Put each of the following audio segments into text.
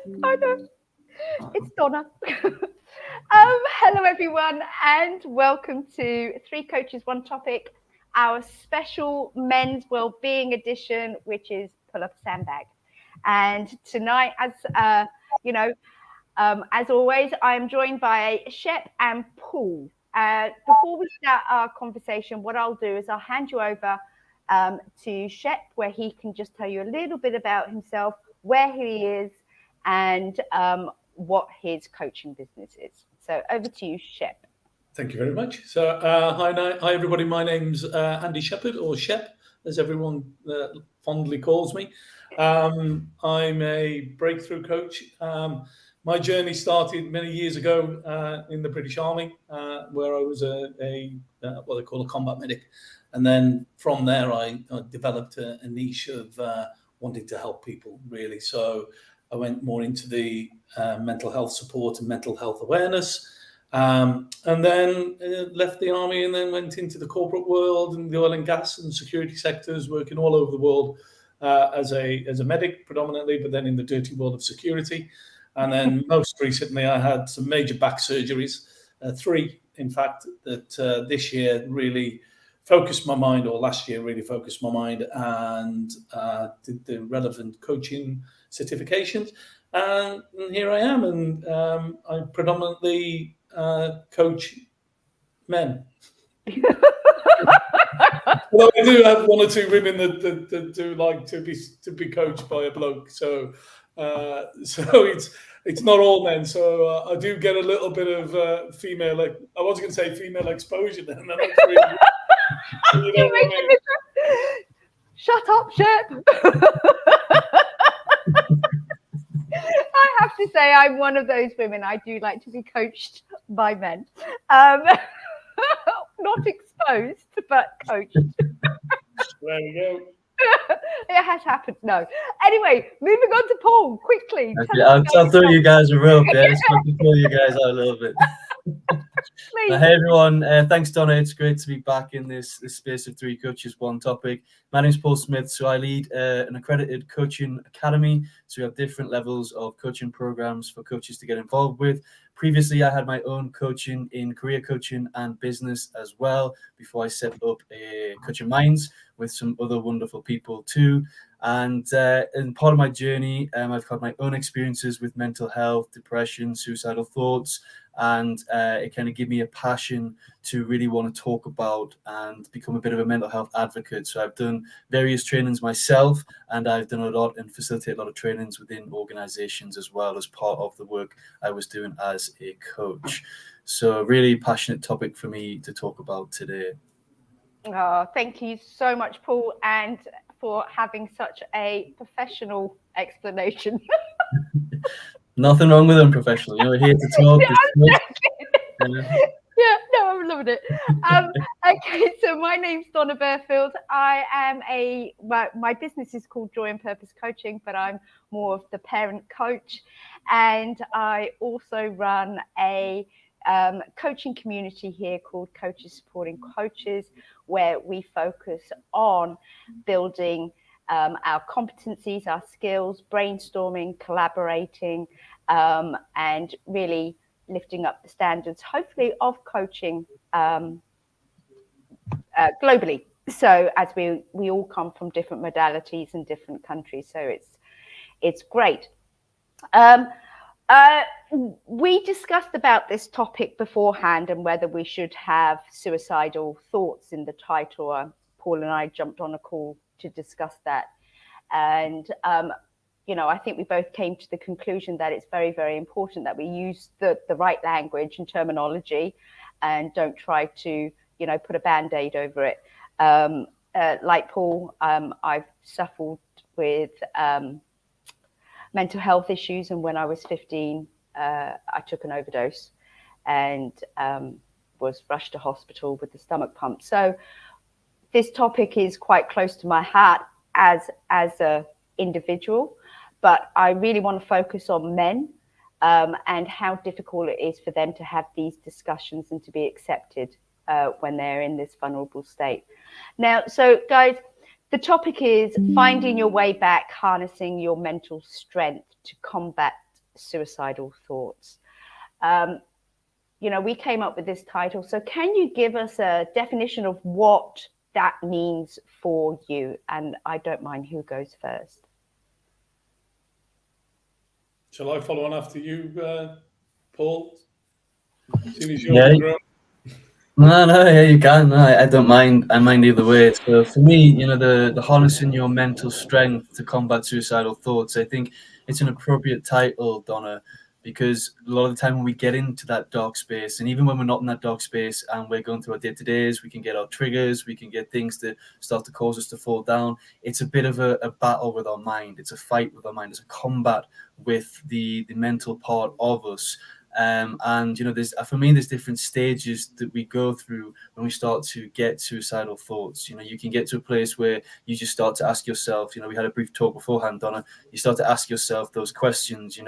I know. It's Donna. Hello, everyone, and welcome to Three Coaches, One Topic, our special men's wellbeing edition, which is Pull Up Sandbag. And tonight, as always, I am joined by Shep and Paul. Before we start our conversation, what I'll do is I'll hand you over to Shep, where he can just tell you a little bit about himself, where he is, and what his coaching business is. So over to you, Shep. Thank you very much. So hi everybody. My name's Andy Shepherd, or Shep, as everyone fondly calls me. I'm a breakthrough coach. My journey started many years ago in the British Army, where I was what they call a combat medic. And then from there, I developed a niche of wanting to help people, really. So I went more into the mental health support and mental health awareness. And then left the army and then went into the corporate world and the oil and gas and security sectors, working all over the world as a medic predominantly, but then in the dirty world of security. And then most recently, I had some major back surgeries, 3, in fact, that this year really focused my mind, or last year really focused my mind, and did the relevant coaching certifications. And here I am, and I predominantly coach men. Although I do have 1 or 2 women that do like to be coached by a bloke, so it's not all men. So I do get a little bit of female. I was going to say female exposure, then that's really. Shut up, Shep. I have to say, I'm one of those women. I do like to be coached by men. Not exposed, but coached. There we go. It has happened. No. Anyway, moving on to Paul quickly. Okay, I'll throw you guys a rope. Yeah, just want to pull you guys out a little bit. Hey everyone, thanks Donna. It's great to be back in this space of Three Coaches, One Topic. My name's Paul Smith, so I lead an accredited coaching academy. So we have different levels of coaching programs for coaches to get involved with. Previously, I had my own coaching in career coaching and business as well, before I set up a Coaching Minds with some other wonderful people too. And part of my journey, I've had my own experiences with mental health, depression, suicidal thoughts, and it kind of gave me a passion to really want to talk about and become a bit of a mental health advocate. So I've done various trainings myself, and I've done a lot and facilitate a lot of trainings within organizations as well, as part of the work I was doing as a coach. So really passionate topic for me to talk about today. Oh, thank you so much, Paul, and for having such a professional explanation. Nothing wrong with unprofessional. We're here to talk. Yeah, no, I'm loving it. Okay, so my name's Donna Burfield. I am my business is called Joy and Purpose Coaching, but I'm more of the parent coach. And I also run a coaching community here called Coaches Supporting Coaches, where we focus on building our competencies, our skills, brainstorming, collaborating, and really lifting up the standards, hopefully, of coaching globally. So as we all come from different modalities and different countries, so it's great. We discussed about this topic beforehand and whether we should have suicidal thoughts in the title. Paul and I jumped on a call to discuss that. And, I think we both came to the conclusion that it's very, very important that we use the right language and terminology and don't try to, put a Band-Aid over it. Like Paul, I've suffered with mental health issues. And when I was 15, I took an overdose and was rushed to hospital with the stomach pump. So this topic is quite close to my heart as a individual, but I really want to focus on men and how difficult it is for them to have these discussions and to be accepted when they're in this vulnerable state. Now, so guys, the topic is finding your way back, harnessing your mental strength to combat suicidal thoughts. We came up with this title. So can you give us a definition of what that means for you? And I don't mind who goes first. Shall I follow on after you, Paul? As soon as you're grown. No, yeah, you can. No, I don't mind. I mind either way. So for me, the harnessing your mental strength to combat suicidal thoughts, I think it's an appropriate title, Donna, because a lot of the time when we get into that dark space, and even when we're not in that dark space and we're going through our day-to-days, we can get our triggers, we can get things that start to cause us to fall down. It's a bit of a battle with our mind. It's a fight with our mind. It's a combat with the mental part of us. And there's for me, there's different stages that we go through when we start to get suicidal thoughts. You can get to a place where you just start to ask yourself, we had a brief talk beforehand, Donna, you start to ask yourself those questions,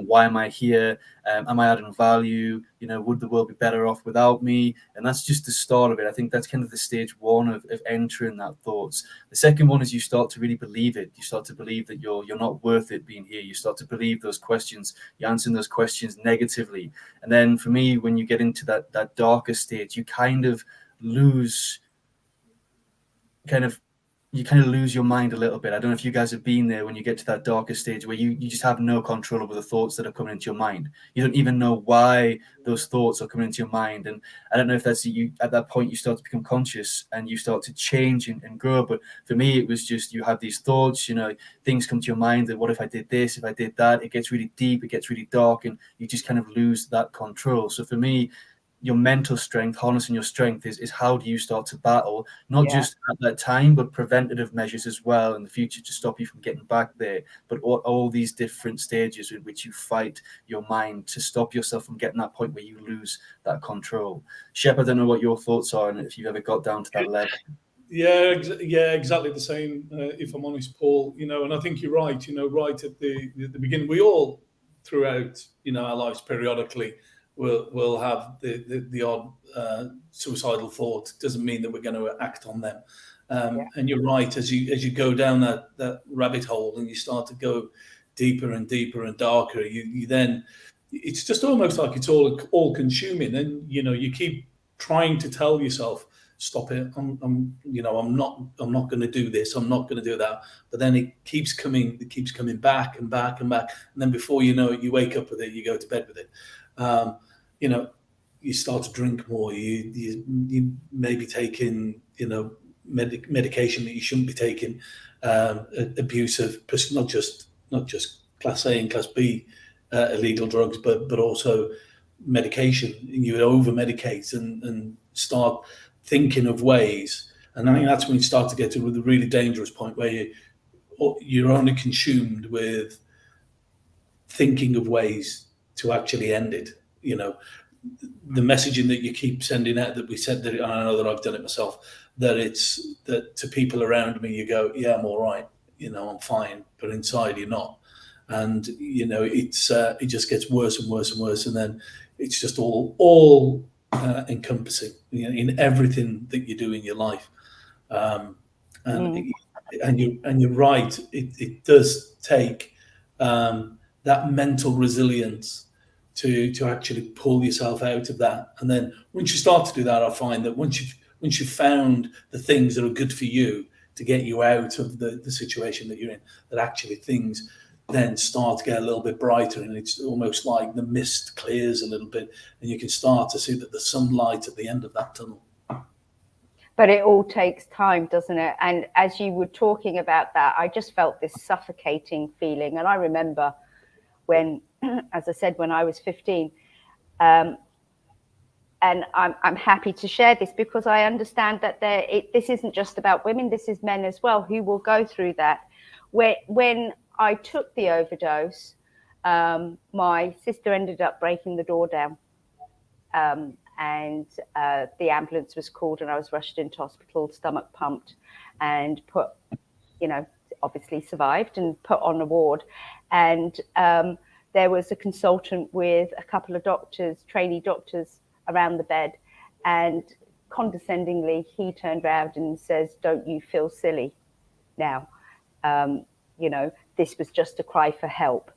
why am I here? Am I adding value? Would the world be better off without me? And that's just the start of it. I think that's kind of the stage one of entering that thoughts. The second one is you start to really believe it. You start to believe that you're not worth it being here. You start to believe those questions. You're answering those questions negatively. And then for me, when you get into that darker stage, you kind of lose your mind a little bit. I don't know if you guys have been there when you get to that darker stage where you just have no control over the thoughts that are coming into your mind. You don't even know why those thoughts are coming into your mind. And I don't know if that's you. At that point, you start to become conscious and you start to change and grow. But for me, it was just you have these thoughts, things come to your mind that what if I did this, if I did that? It gets really deep, it gets really dark, and you just kind of lose that control. So for me, your mental strength, harnessing your strength is how do you start to battle, not just at that time, but preventative measures as well in the future to stop you from getting back there. But all these different stages in which you fight your mind to stop yourself from getting that point where you lose that control. Shep, I don't know what your thoughts are and if you've ever got down to that level. Yeah, exactly the same. If I'm honest, Paul, and I think you're right. Right at the beginning, we all throughout our lives periodically will have the odd suicidal thought. Doesn't mean that we're going to act on them. And you're right, as you go down that rabbit hole and you start to go deeper and deeper and darker, you then it's just almost like it's all consuming, and you keep trying to tell yourself, stop it. I'm not going to do this. I'm not going to do that. But then it keeps coming back and back and back, and then before you know it, you wake up with it. You go to bed with it. You start to drink more. You may be taking medication that you shouldn't be taking. Abuse of not just class A and class B illegal drugs, but also medication. You over medicate and start thinking of ways, and I think that's when you start to get to the really dangerous point where you're only consumed with thinking of ways to actually end it. The messaging that you keep sending out, that we said that, and I know that I've done it myself, that it's that to people around me, you go, yeah, I'm all right, I'm fine, but inside you're not. And it just gets worse and worse and worse, and then it's just all encompassing in everything that you do in your life. And you're right, it does take that mental resilience to actually pull yourself out of that. And then once you start to do that, I find that once you've found the things that are good for you to get you out of the situation that you're in, that actually things then start to get a little bit brighter, and it's almost like the mist clears a little bit and you can start to see that there's some light at the end of that tunnel. But it all takes time, doesn't it? And as you were talking about that, I just felt this suffocating feeling. And I remember when, as I said, when I was 15, and I'm happy to share this because I understand that this isn't just about women, this is men as well who will go through that. When I took the overdose, my sister ended up breaking the door down. And the ambulance was called and I was rushed into hospital, stomach pumped and put, obviously survived and put on a ward. And there was a consultant with a couple of doctors, trainee doctors around the bed. And condescendingly, he turned around and says, "Don't you feel silly now? This was just a cry for help."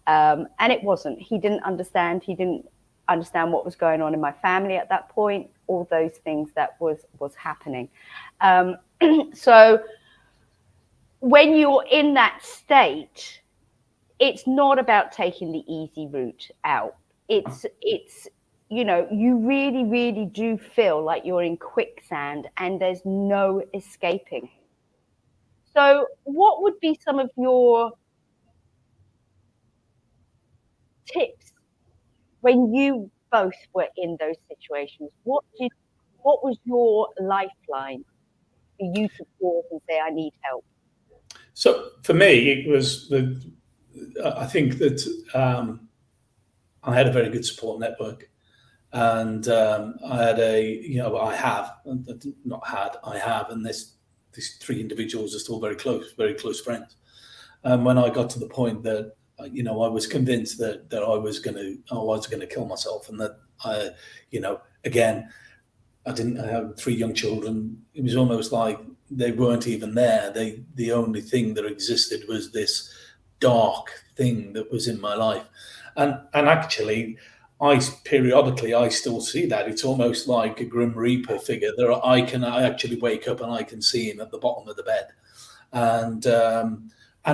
And it wasn't. He didn't understand. He didn't understand what was going on in my family at that point, all those things that was happening. So when you're in that state, it's not about taking the easy route out. It's you really, really do feel like you're in quicksand and there's no escaping. So what would be some of your tips when you both were in those situations? What was your lifeline for you to pause and say, I need help? So for me, it was I think that I had a very good support network, and I had I have I have, and these three individuals are still very close friends. And when I got to the point that I was convinced that I was going to kill myself, and that again, I have three young children. It was almost like they weren't even there. The only thing that existed was this dark thing that was in my life, and actually, I still see that. It's almost like a Grim Reaper figure. I actually wake up and I can see him at the bottom of the bed, and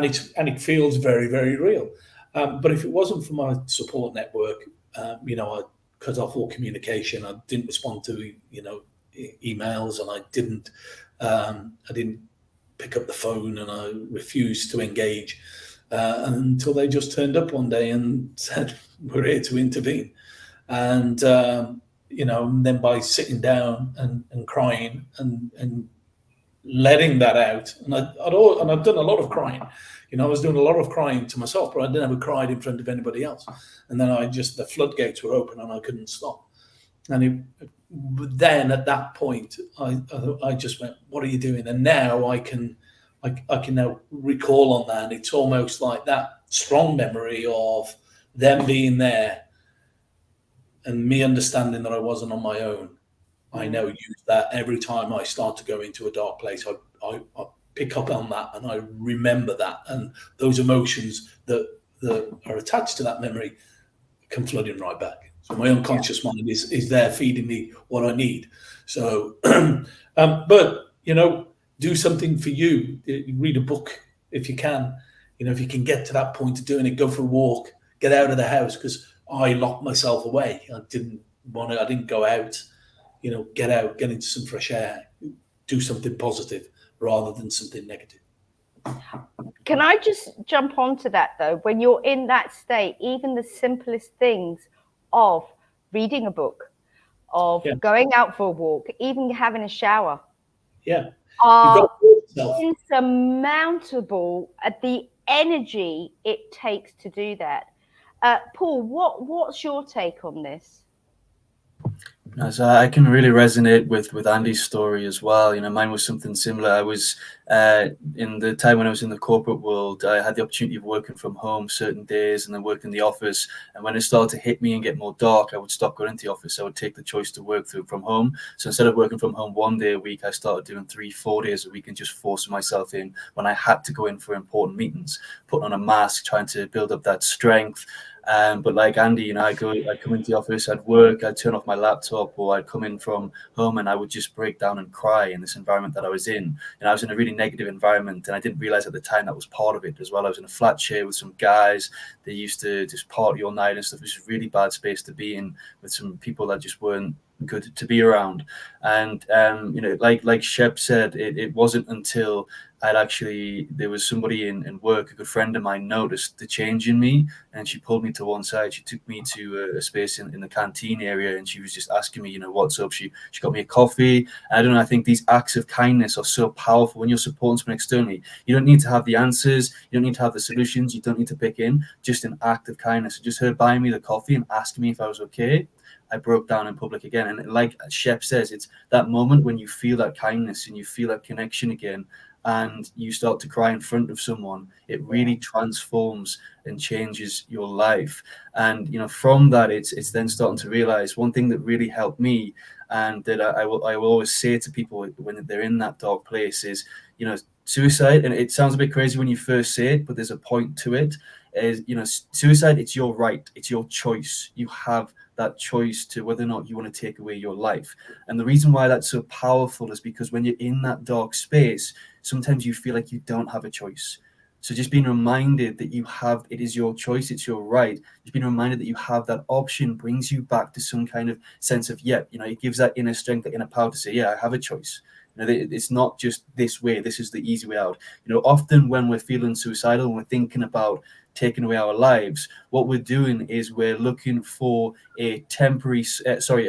it feels very, very real. But if it wasn't for my support network, I cut off all communication. I didn't respond to emails, and I didn't pick up the phone, and I refused to engage until they just turned up one day and said, "We're here to intervene." And then by sitting down and crying and letting that out, and I'd done a lot of crying. I was doing a lot of crying to myself, but I never cried in front of anybody else. And then the floodgates were open, and I couldn't stop. And then at that point, I just went, "What are you doing?" And now I can now recall on that. And it's almost like that strong memory of them being there and me understanding that I wasn't on my own. I now use that every time I start to go into a dark place. I pick up on that, and I remember that, and those emotions that are attached to that memory come flooding right back. So my unconscious mind is there feeding me what I need. So, but do something for you. Read a book if you can. If you can get to that point of doing it, go for a walk, get out of the house, because I locked myself away. I didn't go out. Get out, get into some fresh air, do something positive rather than something negative. Can I just jump onto that though? When you're in that state, even the simplest things of reading a book, of going out for a walk, even having a shower, are insurmountable at the energy it takes to do that. Paul, what's your take on this? So I can really resonate with Andy's story as well. Mine was something similar. I was in the time when I was in the corporate world, I had the opportunity of working from home certain days and then work in the office. And when it started to hit me and get more dark, I would stop going into the office. I would take the choice to work from home. So instead of working from home 1 day a week, I started doing 3-4 days a week and just forcing myself in when I had to go in for important meetings, putting on a mask, trying to build up that strength. But like Andy, I'd come into the office, I'd work, I'd turn off my laptop, or I'd come in from home and I would just break down and cry in this environment that I was in. And I was in a really negative environment, and I didn't realize at the time that was part of it as well. I was in a flat share with some guys. They used to just party all night and stuff. It was a really bad space to be in with some people that just weren't good to be around. And like Shep said, it wasn't until there was somebody in work, a good friend of mine, noticed the change in me, and she pulled me to one side. She took me to a space in the canteen area, and she was just asking me, what's up. She got me a coffee. And I don't know, I think these acts of kindness are so powerful when you're supporting someone externally. You don't need to have the answers, you don't need to have the solutions, you don't need to pick in, just an act of kindness. Just her buying me the coffee and asking me if I was okay, I broke down in public again. And like Shep says, it's that moment when you feel that kindness and you feel that connection again, and you start to cry in front of someone. It really transforms and changes your life. And from that, it's then starting to realize one thing that really helped me, and that I will always say to people when they're in that dark place is, suicide, and it sounds a bit crazy when you first say it, but there's a point to it. is, suicide, it's your right, it's your choice. You have that choice to whether or not you want to take away your life. And the reason why that's so powerful is because when you're in that dark space, sometimes you feel like you don't have a choice. So just being reminded that it is your choice, it's your right. Just being reminded that you have that option brings you back to some kind of sense of, it gives that inner strength, that inner power to say, I have a choice. It's not just this way, this is the easy way out. Often when we're feeling suicidal and we're thinking about taking away our lives, what we're doing is we're looking for a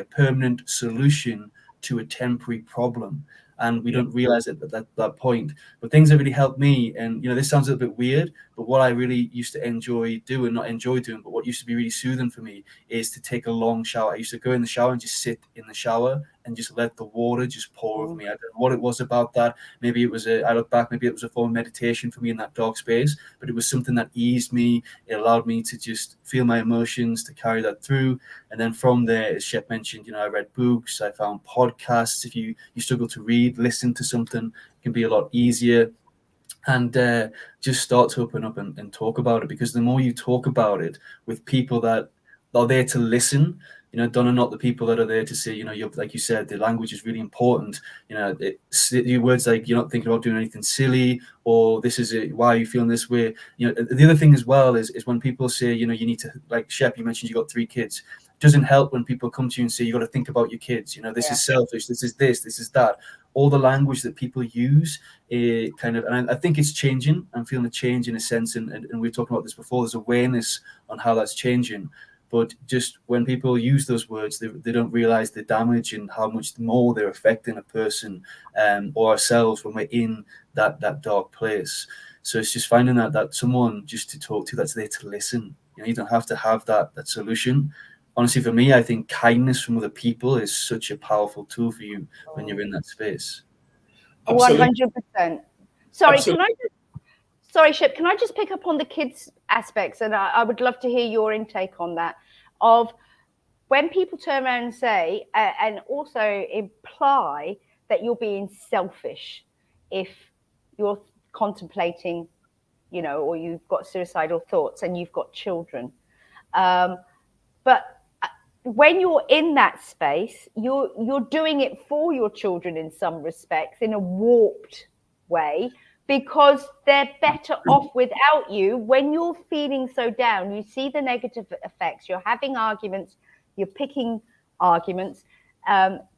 permanent solution to a temporary problem. And we don't realize it at that point. But things that really helped me, and this sounds a little bit weird, but what I really used to not enjoy doing, but what used to be really soothing for me is to take a long shower. I used to go in the shower and just sit in the shower and just let the water just pour over me. I don't know what it was about that. Maybe it was I look back, maybe it was a form of meditation for me in that dark space, but it was something that eased me. It allowed me to just feel my emotions, to carry that through. And then from there, as Shep mentioned, I read books, I found podcasts. If you struggle to read, listen to something, it can be a lot easier. And just start to open up and talk about it, because the more you talk about it with people that are there to listen, Donna, not the people that are there to say, you're, like you said, the language is really important. Your words like, you're not thinking about doing anything silly, or this is it, why are you feeling this way? The other thing as well is when people say, you need to, like Shep, you mentioned you got 3 kids. It doesn't help when people come to you and say, you got to think about your kids. This is selfish. This is this is that. All the language that people use, and I think it's changing. I'm feeling a change in a sense, and we've talked about this before. There's awareness on how that's changing. But just when people use those words, they don't realize the damage and how much more they're affecting a person or ourselves when we're in that dark place. So it's just finding that someone just to talk to that's there to listen. You don't have to have that solution. Honestly, for me, I think kindness from other people is such a powerful tool for you when you're in that space. 100%. Sorry, Shep, can I just pick up on the kids aspects? And I would love to hear your intake on that, of when people turn around and say, and also imply that you're being selfish if you're contemplating, or you've got suicidal thoughts and you've got children. But when you're in that space, you're doing it for your children in some respects, in a warped way, because they're better off without you. When you're feeling so down, you see the negative effects, you're having arguments, you're picking arguments,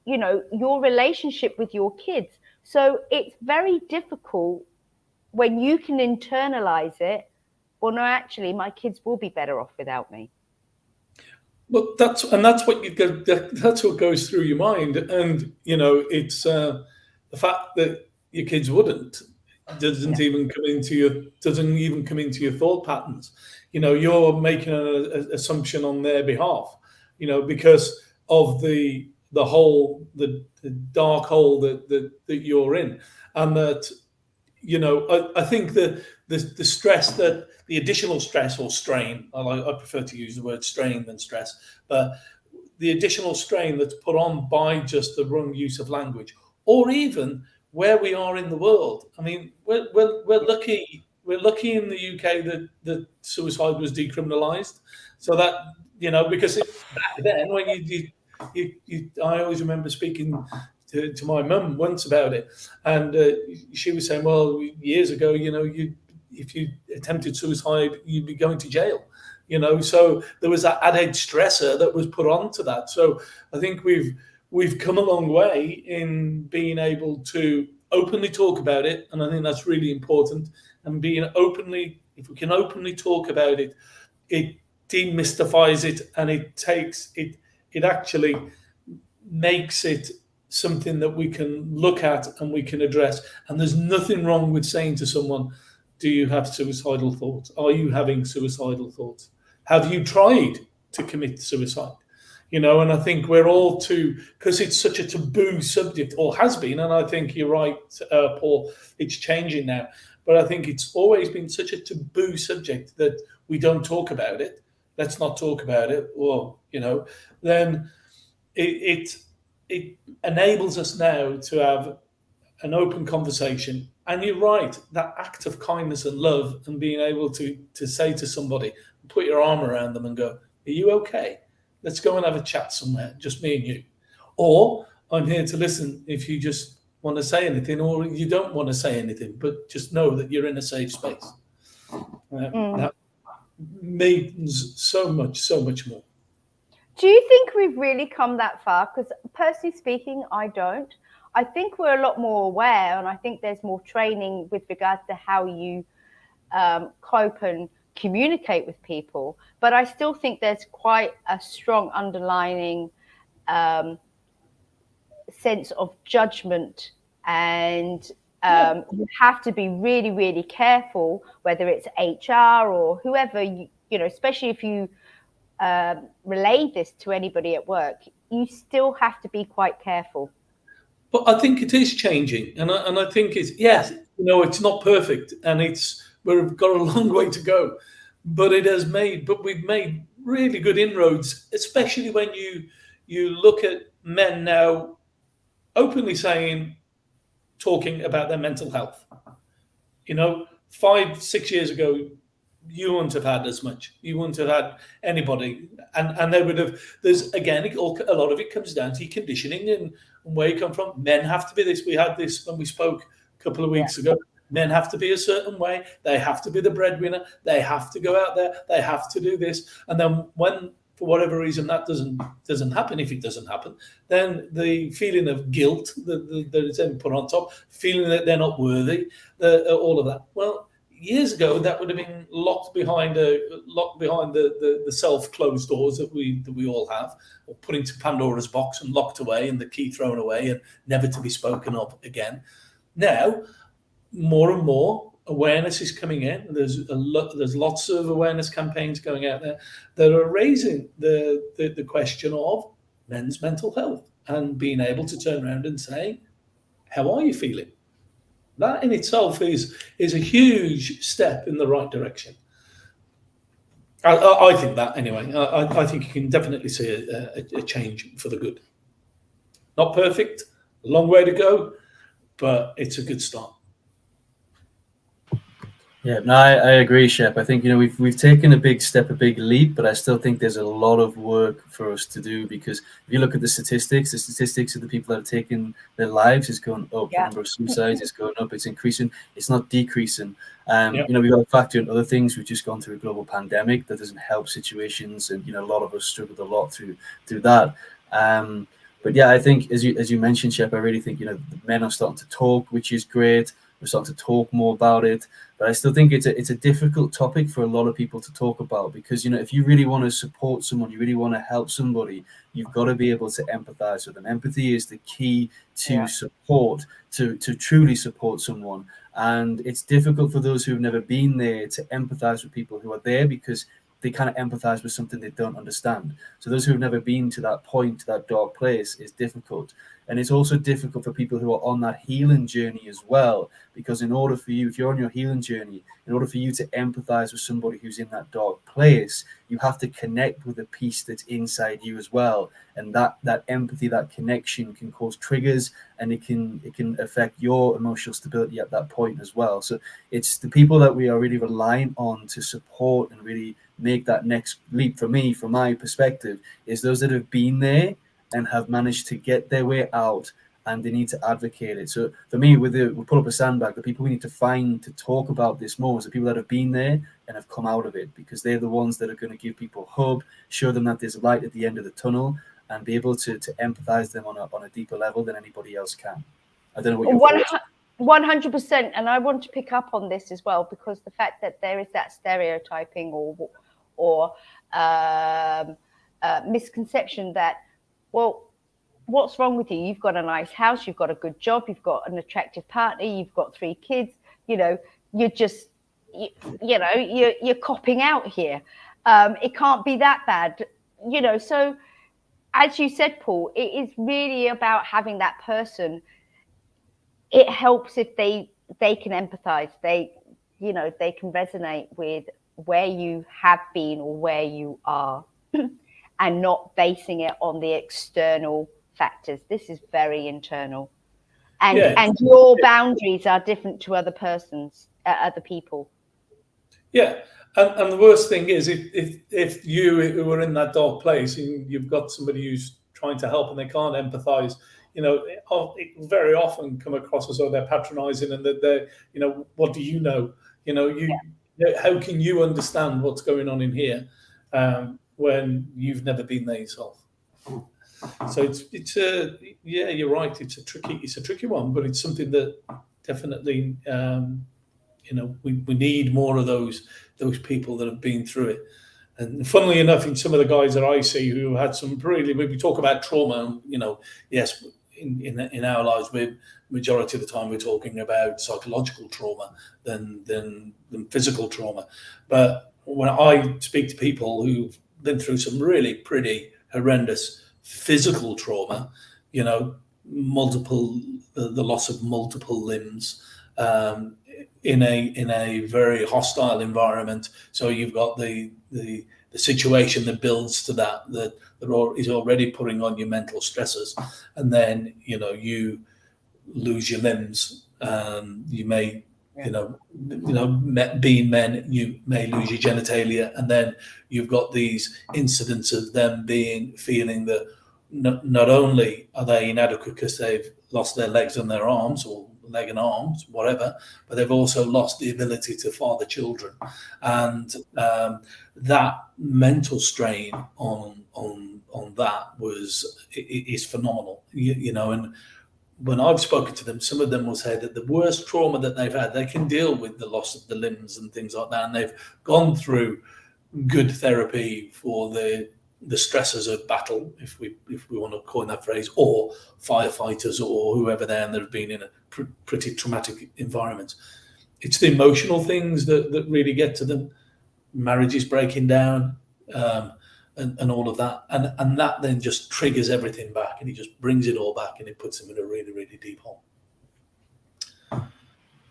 your relationship with your kids. So it's very difficult when you can internalize it. Well, no, actually, my kids will be better off without me. Well, that's what goes through your mind, and it's the fact that your kids wouldn't doesn't even come into your thought patterns. You're making an assumption on their behalf, because of the dark hole that you're in, and that I think that the stress, that the additional stress or strain, I prefer to use the word strain than stress, but the additional strain that's put on by just the wrong use of language, or even where we are in the world. I mean, we're lucky in the UK that suicide was decriminalised, so that because back then when I always remember speaking to my mum once about it, and she was saying, well, years ago, if you attempted suicide, you'd be going to jail. So there was that added stressor that was put onto that. So I think we've come a long way in being able to openly talk about it, and I think that's really important. And if we can openly talk about it, it demystifies it, and it actually makes it something that we can look at and we can address. And there's nothing wrong with saying to someone, do you have suicidal thoughts? Are you having suicidal thoughts? Have you tried to commit suicide? And I think we're all because it's such a taboo subject, or has been, and I think you're right, Paul, it's changing now. But I think it's always been such a taboo subject that we don't talk about it. Let's not talk about it. Or, then it enables us now to have an open conversation And you're right, that act of kindness and love and being able to say to somebody, put your arm around them and go, are you okay? Let's go and have a chat somewhere, just me and you. Or I'm here to listen if you just want to say anything, or you don't want to say anything, but just know that you're in a safe space. That means so much more. Do you think we've really come that far? Because personally speaking, I don't. I think we're a lot more aware, and I think there's more training with regards to how you cope and communicate with people. But I still think there's quite a strong underlying sense of judgment, and you have to be really, really careful, whether it's HR or whoever, you know, especially if you relay this to anybody at work, you still have to be quite careful. But I think it is changing, and I think it's, yes, you know, it's not perfect, and we've got a long way to go, but we've made really good inroads, especially when you look at men now openly talking about their mental health. You know, 5-6 years ago, you wouldn't have had as much. You wouldn't have had anybody, and they would have. There's again, a lot of it comes down to your conditioning and where you come from. Men have to be this. We had this when we spoke a couple of weeks ago. Men have to be a certain way. They have to be the breadwinner. They have to go out there. They have to do this. And then when, for whatever reason, that doesn't happen, if it doesn't happen, then the feeling of guilt that is then put on top, feeling that they're not worthy, all of that. Well, years ago, that would have been locked behind the self-closed doors that we all have, or put into Pandora's box and locked away and the key thrown away and never to be spoken of again. Now, more and more awareness is coming in. There's lots of awareness campaigns going out there that are raising the question of men's mental health and being able to turn around and say, how are you feeling? That in itself is a huge step in the right direction. I think that, anyway. I think you can definitely see a change for the good. Not perfect, a long way to go, but it's a good start. Yeah, no, I agree, Shep. I think, you know, we've taken a big step, a big leap, but I still think there's a lot of work for us to do, because if you look at the statistics of the people that have taken their lives is going up. The number of suicides is going up. It's increasing. It's not decreasing. You know, we've got to factor in other things. We've just gone through a global pandemic that doesn't help situations, and, you know, a lot of us struggled a lot through that. But yeah, I think as you mentioned, Shep, I really think, you know, the men are starting to talk, which is great. We're starting to talk more about it, but I still think it's a difficult topic for a lot of people to talk about, because, you know, if you really want to support someone, you really want to help somebody, you've got to be able to empathize with them. Empathy is the key to support, to truly support someone. And it's difficult for those who've never been there to empathize with people who are there, because they kind of empathize with something they don't understand. So those who've never been to that point, to that dark place, is difficult. And it's also difficult for people who are on that healing journey as well, because in order for you, if you're on your healing journey, in order for you to empathize with somebody who's in that dark place, you have to connect with the piece that's inside you as well. And that empathy, that connection can cause triggers, and it can affect your emotional stability at that point as well. So it's the people that we are really relying on to support and really make that next leap. For me, from my perspective, is those that have been there and have managed to get their way out, and they need to advocate it. So for me, we'll put up a sandbag. The people we need to find to talk about this more is the people that have been there and have come out of it, because they're the ones that are going to give people hope, show them that there's light at the end of the tunnel, and be able to empathize them on a deeper level than anybody else can. I don't know what your thoughts are. 100%, and I want to pick up on this as well, because the fact that there is that stereotyping or misconception that, well, what's wrong with you? You've got a nice house, you've got a good job, you've got an attractive partner, you've got 3 kids. You know, you're just, you're copping out here. It can't be that bad, you know. So, as you said, Paul, it is really about having that person. It helps if they can empathize. They can resonate with where you have been or where you are, and not basing it on the external factors. This is very internal. and your boundaries are different to other people. Yeah. And the worst thing is if you were in that dark place and you've got somebody who's trying to help and they can't empathize, it will very often come across as though they're patronizing and that they're, what do you know? How can you understand what's going on in here when you've never been there yourself? So you're right. It's a tricky one, but it's something that definitely, we need more of those people that have been through it. And funnily enough, in some of the guys that I see who had some really, when we talk about trauma, yes, in our lives, majority of the time we're talking about psychological trauma than physical trauma. But when I speak to people who've been through some really pretty horrendous physical trauma, the loss of multiple limbs, in a very hostile environment. So you've got the situation that builds to that is already putting on your mental stresses, and then you lose your limbs. You may being men, you may lose your genitalia, and then you've got these incidents of them feeling that not only are they inadequate because they've lost their legs and their arms, or leg and arms, whatever, but they've also lost the ability to father children, and that mental strain on that is phenomenal, And when I've spoken to them, some of them will say that the worst trauma that they've had, they can deal with the loss of the limbs and things like that, and they've gone through good therapy for the stresses of battle, if we want to coin that phrase, or firefighters or whoever they are that have been in a pretty traumatic environment. It's the emotional things that really get to them. Marriages breaking down, and all of that, and that then just triggers everything back, and it just brings it all back, and it puts them in a really, really deep hole.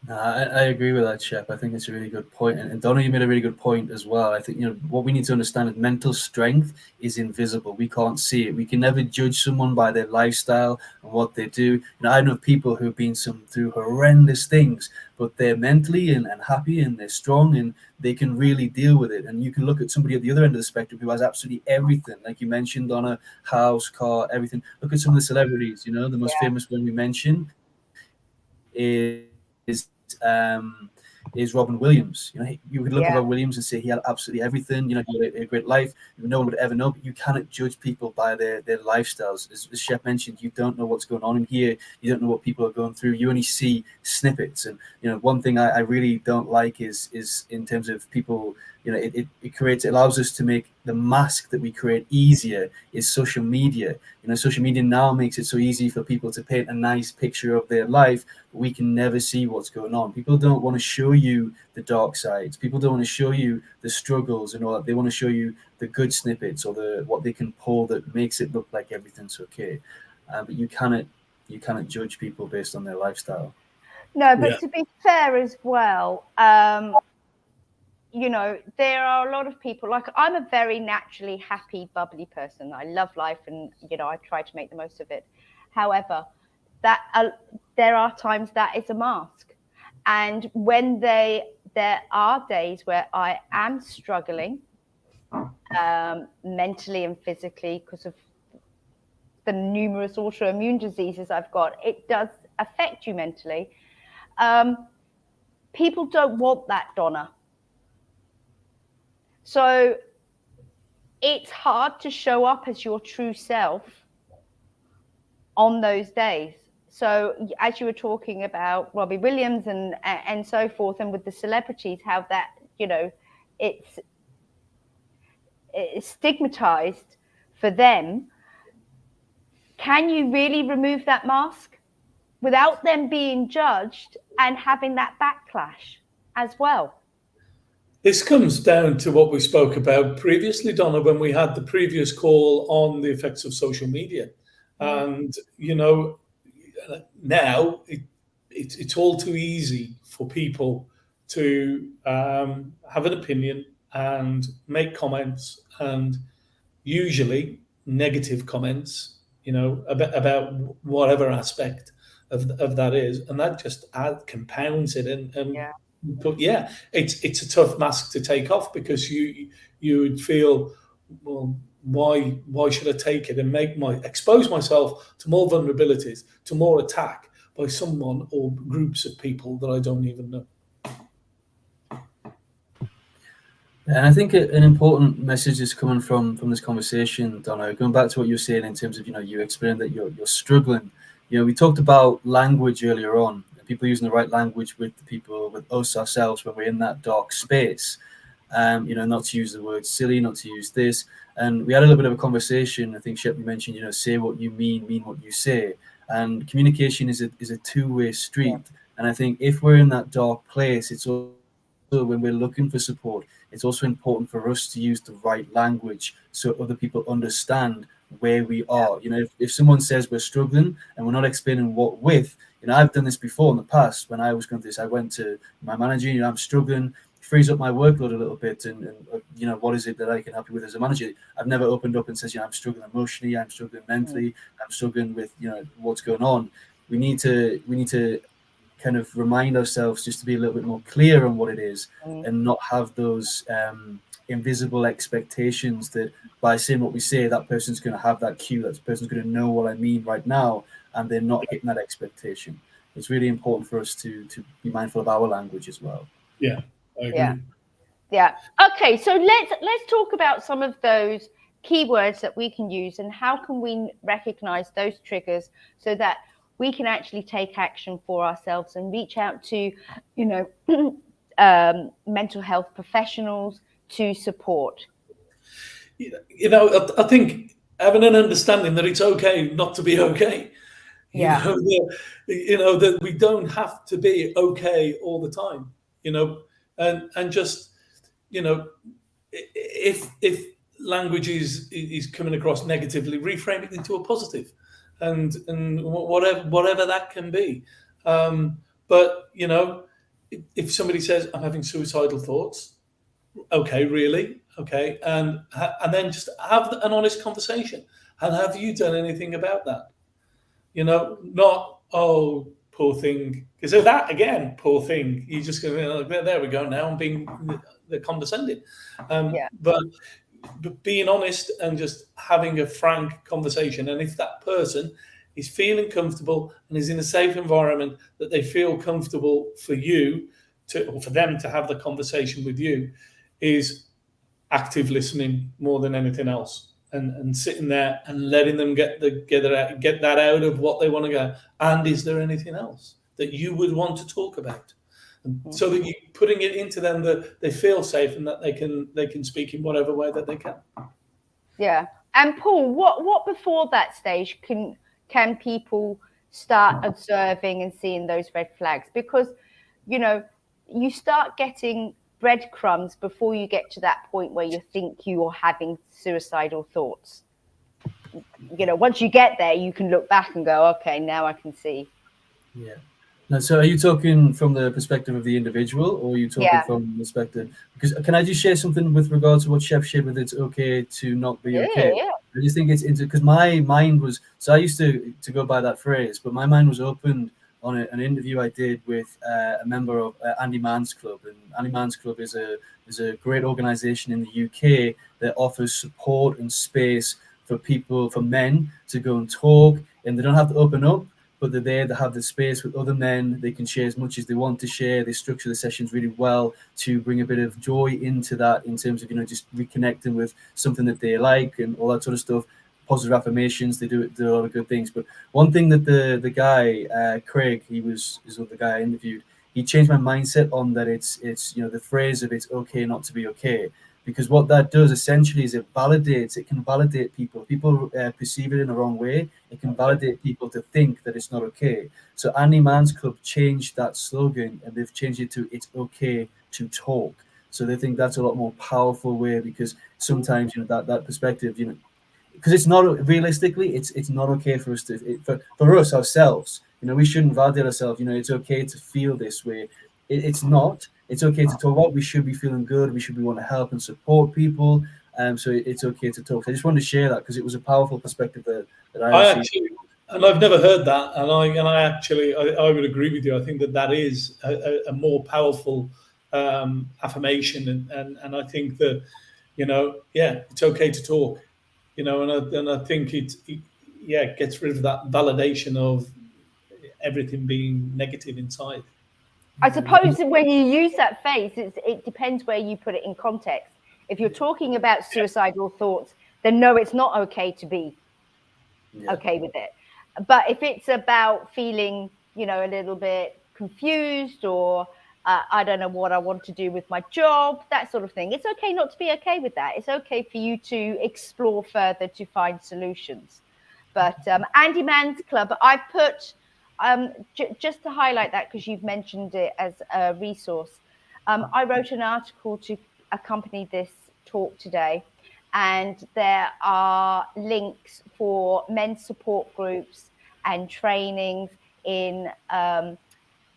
I agree with that, Shep. I think it's a really good point. And Donna, you made a really good point as well. I think, what we need to understand is mental strength is invisible. We can't see it. We can never judge someone by their lifestyle and what they do. I know people who've been through horrendous things, but they're mentally and happy, and they're strong, and they can really deal with it. And you can look at somebody at the other end of the spectrum who has absolutely everything, like you mentioned, Donna, house, car, everything. Look at some of the celebrities. The most famous one we mentioned is Robin Williams. You could look at Robin Williams and say he had absolutely everything. He had a great life. No one would ever know. But you cannot judge people by their lifestyles. As Shep mentioned, you don't know what's going on in here. You don't know what people are going through. You only see snippets. And one thing I really don't like is in terms of people. It allows us to make the mask that we create easier is social media. Social media now makes it so easy for people to paint a nice picture of their life, but we can never see what's going on. People don't want to show you the dark sides. People don't want to show you the struggles and all that. They want to show you the good snippets or what they can pull that makes it look like everything's okay. But you cannot judge people based on their lifestyle. No, but to be fair as well, there are a lot of people, like I'm a very naturally happy, bubbly person. I love life, and I try to make the most of it. However, there are times that is a mask, and when there are days where I am struggling mentally and physically because of the numerous autoimmune diseases I've got, it does affect you mentally. People don't want that, Donna. So it's hard to show up as your true self on those days. So as you were talking about Robbie Williams and so forth, and with the celebrities, how that, it's stigmatized for them. Can you really remove that mask without them being judged and having that backlash as well? This comes down to what we spoke about previously, Donna, when we had the previous call on the effects of social media. And, now it's all too easy for people to have an opinion and make comments, and usually negative comments, about whatever aspect of that is, and that just compounds it. And Yeah. but yeah, it's a tough mask to take off, because you would feel, well, why should I take it and expose myself to more vulnerabilities, to more attack by someone or groups of people that I don't even know. And I think an important message is coming from this conversation, Donna. Going back to what you were saying in terms of, you explained that you're struggling. We talked about language earlier on, people using the right language with the people, with us ourselves, when we're in that dark space. Not to use the word silly, not to use this. And we had a little bit of a conversation. I think Shep, you mentioned, say what you mean what you say. And communication is a two-way street. Yeah. And I think if we're in that dark place, it's also, when we're looking for support, it's also important for us to use the right language so other people understand where we are. If someone says we're struggling and we're not explaining what with, I've done this before in the past. When I was going through this, I went to my manager, I'm struggling, frees up my workload a little bit, and what is it that I can help you with as a manager? I've never opened up and says, I'm struggling emotionally, I'm struggling mentally, I'm struggling with what's going on. We need to kind of remind ourselves just to be a little bit more clear on what it is, and not have those invisible expectations that by saying what we say, that person's going to have that cue, that person's going to know what I mean right now, and they're not hitting that expectation. It's really important for us to be mindful of our language as well. Yeah, I agree. Yeah. Okay, so let's talk about some of those keywords that we can use, and how can we recognize those triggers so that we can actually take action for ourselves and reach out to, mental health professionals to support. I think having an understanding that it's okay not to be okay. That we don't have to be okay all the time. And just, if language is coming across negatively, reframe it into a positive, and whatever that can be. But if somebody says, I'm having suicidal thoughts, okay, really? Okay. And then just have an honest conversation. And have you done anything about that? Not, oh, poor thing. Because of that, again, poor thing. You just go, there we go now, I'm being condescending. But being honest and just having a frank conversation. And if that person is feeling comfortable and is in a safe environment that they feel comfortable for you or for them to have the conversation with you, is active listening more than anything else. And sitting there and letting them get that out of what they want to go. And is there anything else that you would want to talk about? So that you're putting it into them that they feel safe and that they can speak in whatever way that they can. Yeah. And Paul, what before that stage can people start observing and seeing those red flags? Because you start getting breadcrumbs before you get to that point where you think you're having suicidal thoughts. Once you get there, you can look back and go, okay, now I can see. Yeah. Now, so are you talking from the perspective of the individual, or are you talking from the perspective? Because can I just share something with regards to what Shep shared with it's okay to not be okay? Yeah. I just think it's because my mind was, so I used to go by that phrase, but my mind was opened on an interview I did with a member of Andy Mann's Club. And Andy Mann's Club is a great organization in the UK that offers support and space for people, for men to go and talk, and they don't have to open up, but they're there to have the space with other men. They can share as much as they want to share. They structure the sessions really well to bring a bit of joy into that, in terms of, just reconnecting with something that they like and all that sort of stuff. Positive affirmations, they do a lot of good things. But one thing that the guy, Craig, is the guy I interviewed, he changed my mindset on that. It's the phrase of it's okay not to be okay. Because what that does essentially is it can validate people. People perceive it in the wrong way. It can validate people to think that it's not okay. So Andy Mann's Club changed that slogan, and they've changed it to it's okay to talk. So they think that's a lot more powerful way, because sometimes, that perspective, because it's not realistically, it's not okay for us to, for us ourselves, we shouldn't validate ourselves. It's okay to feel this way. It's not. It's okay to talk about. We should be feeling good. We should be wanting to help and support people. So it's okay to talk. I just wanted to share that because it was a powerful perspective that I received. And I've never heard that, and I actually I would agree with you. I think that is a more powerful affirmation, and I think that, you know, yeah, it's okay to talk, you know, and I think it gets rid of that validation of everything being negative inside. I suppose when you use that phrase, it depends where you put it in context. If you're talking about suicidal thoughts, then no, it's not okay to be okay with it. But if it's about feeling, you know, a little bit confused, or I don't know what I want to do with my job, that sort of thing, it's okay not to be okay with that. It's okay for you to explore further to find solutions. But Andy Mann's Club, I've put, just to highlight that, because you've mentioned it as a resource, I wrote an article to accompany this talk today. And there are links for men's support groups and trainings in the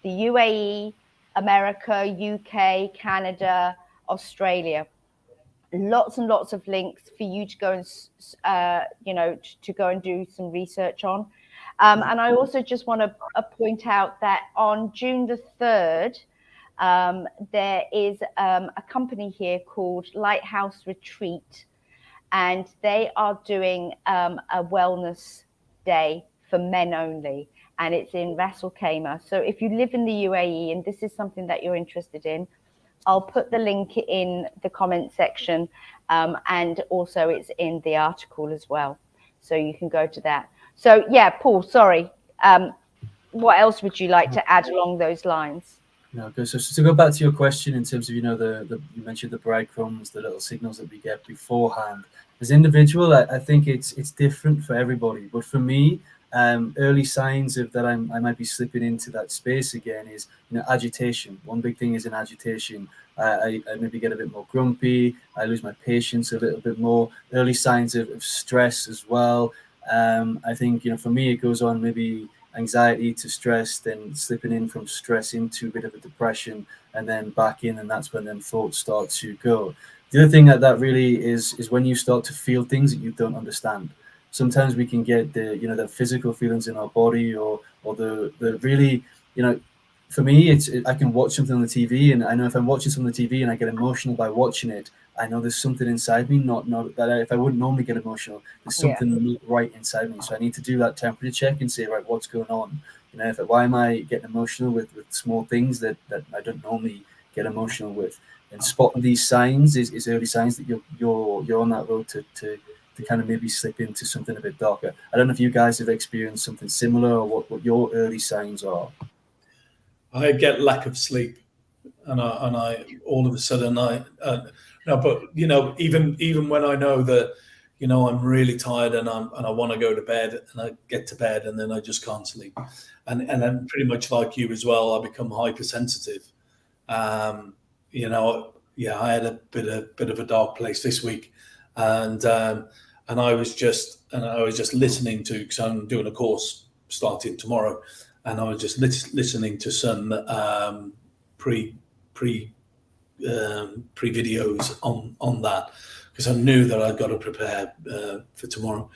UAE, America, UK, Canada, Australia. Lots and lots of links for you to go and, you know, to go and do some research on. And I also just want to point out that on June the 3rd, there is a company here called Lighthouse Retreat, and they are doing a wellness day for men only, and it's in Ras Al Khaimah. So if you live in the UAE and this is something that you're interested in, I'll put the link in the comment section, and also it's in the article as well, so you can go to that. So yeah, Paul, sorry, what else would you like to add along those lines? No, good. So to go back to your question in terms of, you know, you mentioned the breadcrumbs, the little signals that we get beforehand. As individual, I think it's different for everybody. But for me, early signs of that I might be slipping into that space again is, you know, agitation. One big thing is in agitation. I maybe get a bit more grumpy. I lose my patience a little bit more. Early signs of stress as well. I think, you know, for me, it goes on maybe anxiety to stress, then slipping in from stress into a bit of a depression, and then back in, and that's when then thoughts start to go. The other thing that really is when you start to feel things that you don't understand. Sometimes we can get the physical feelings in our body, or the really, you know, for me, I can watch something on the TV, and I know if I'm watching something on the TV and I get emotional by watching it, I know there's something inside me, not that if I wouldn't normally get emotional, there's something right inside me. So I need to do that temperature check and say, right, what's going on? You know, why am I getting emotional with small things that I don't normally get emotional with? And spotting these signs is early signs that you're on that road to kind of maybe slip into something a bit darker. I don't know if you guys have experienced something similar, or what your early signs are. I get lack of sleep, and I all of a sudden no, but you know, even when I know that, you know, I'm really tired and I want to go to bed, and I get to bed and then I just can't sleep, and then pretty much like you as well, I become hypersensitive. You know, yeah, I had a bit of a dark place this week, and I was just listening to, because I'm doing a course starting tomorrow, and I was just listening to some pre videos on that, because I knew that I'd got to prepare for tomorrow.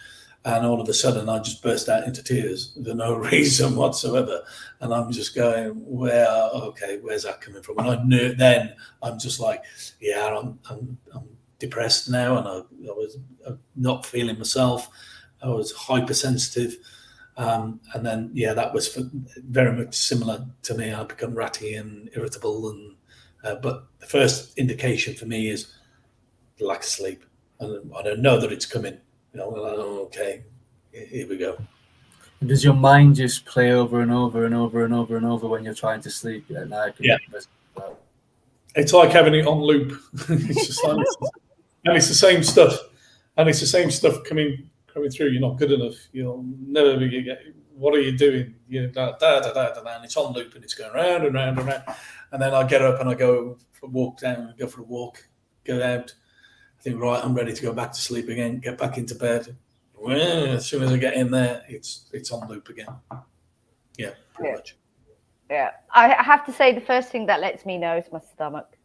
And all of a sudden, I just burst out into tears for no reason whatsoever. And I'm just going, where's that coming from? And I knew then, I'm just like, yeah, I'm depressed now, and I was not feeling myself. I was hypersensitive. And then, yeah, that was very much similar to me. I become ratty and irritable, and but the first indication for me is lack of sleep, and I don't know that it's coming. You know, okay, here we go. And does your mind just play over and over and over and over and over when you're trying to sleep at night? Yeah, it's like having it on loop. It's just like, and it's the same stuff, coming through. You're not good enough. You'll never be. What are you doing? You know, and it's on loop, and it's going round and round and round. And then I get up and I go for a walk go out. I think, right, I'm ready to go back to sleep again, get back into bed. Well, as soon as I get in there, it's on loop again. Yeah, pretty much. Yeah, I have to say the first thing that lets me know is my stomach.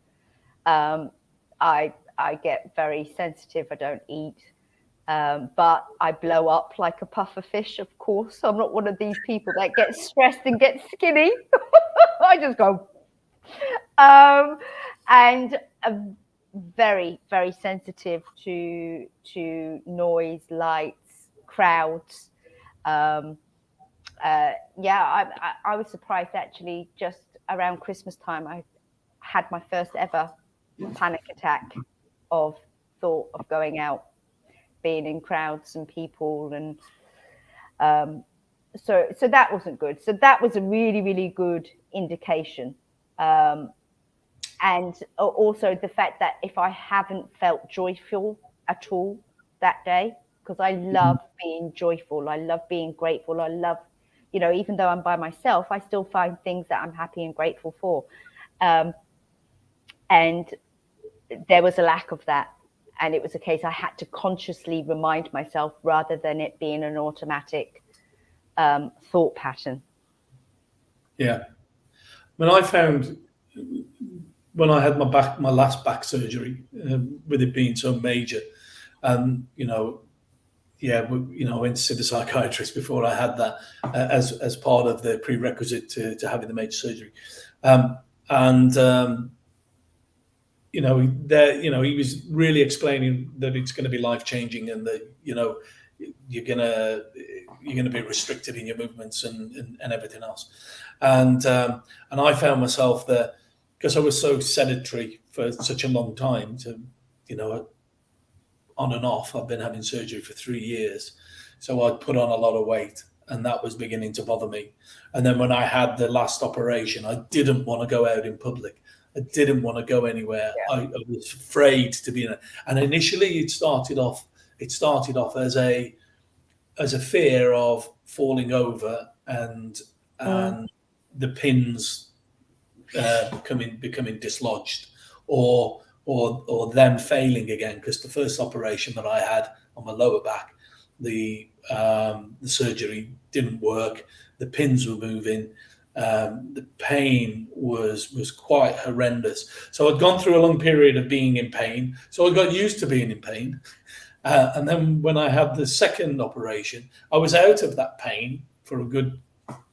I get very sensitive. I don't eat But I blow up like a puffer fish, of course. I'm not one of these people that gets stressed and gets skinny. I just go. And very, very sensitive to noise, lights, crowds. I was surprised actually. Just around Christmas time, I had my first ever panic attack of thought of going out, being in crowds and people, and so that wasn't good. So that was a really, really good indication. And also the fact that if I haven't felt joyful at all that day, because I love being joyful, I love being grateful, I love, even though I'm by myself, I still find things that I'm happy and grateful for. And there was a lack of that. And it was a case I had to consciously remind myself rather than it being an automatic thought pattern. Yeah. When I found, when I had my last back surgery, with it being so major, and I went to see the psychiatrist before I had that, as part of the prerequisite to having the major surgery, he was really explaining that it's going to be life changing, and that you're gonna be restricted in your movements and everything else, and I found myself there because I was so sedentary for such a long time. On and off, I've been having surgery for 3 years, so I'd put on a lot of weight, and that was beginning to bother me. And then when I had the last operation, I didn't want to go out in public. I didn't want to go anywhere. Yeah. I was afraid to be in it. And initially, it started off as a fear of falling over and the pins becoming dislodged, or them failing again, because the first operation that I had on my lower back, the surgery didn't work. The pins were moving. The pain was quite horrendous. So I'd gone through a long period of being in pain. So I got used to being in pain. And then when I had the second operation, I was out of that pain for a good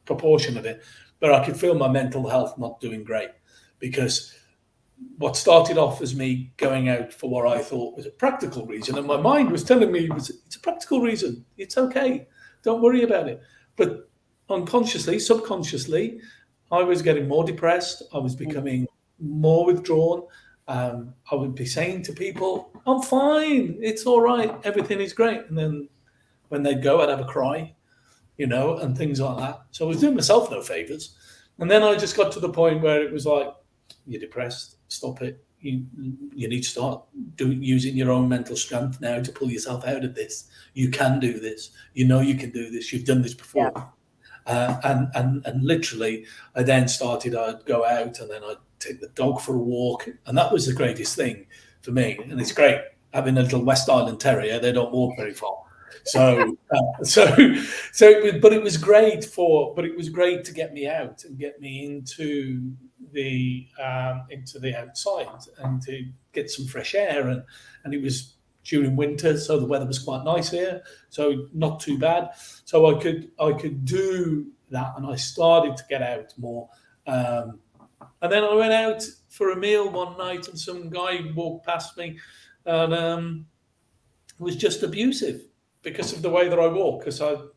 proportion of it, but I could feel my mental health not doing great, because what started off as me going out for what I thought was a practical reason, and my mind was telling me it's a practical reason, it's okay, don't worry about it. But unconsciously, subconsciously, I was getting more depressed. I was becoming more withdrawn. I would be saying to people, I'm fine, it's all right, everything is great. And then when they'd go, I'd have a cry, and things like that. So I was doing myself no favors. And then I just got to the point where it was like, you're depressed, stop it. You need to start using your own mental strength now to pull yourself out of this. You can do this. You can do this. You've done this before. Yeah. And literally, I then started, I'd go out and then I'd take the dog for a walk. And that was the greatest thing for me. And it's great having a little West Island Terrier. They don't walk very far. But it was great to get me out and get me into the outside and to get some fresh air. And it was during winter, so the weather was quite nice here, so not too bad. So I could do that, and I started to get out more. And then I went out for a meal one night, and some guy walked past me, and was just abusive because of the way that I walk, because I'm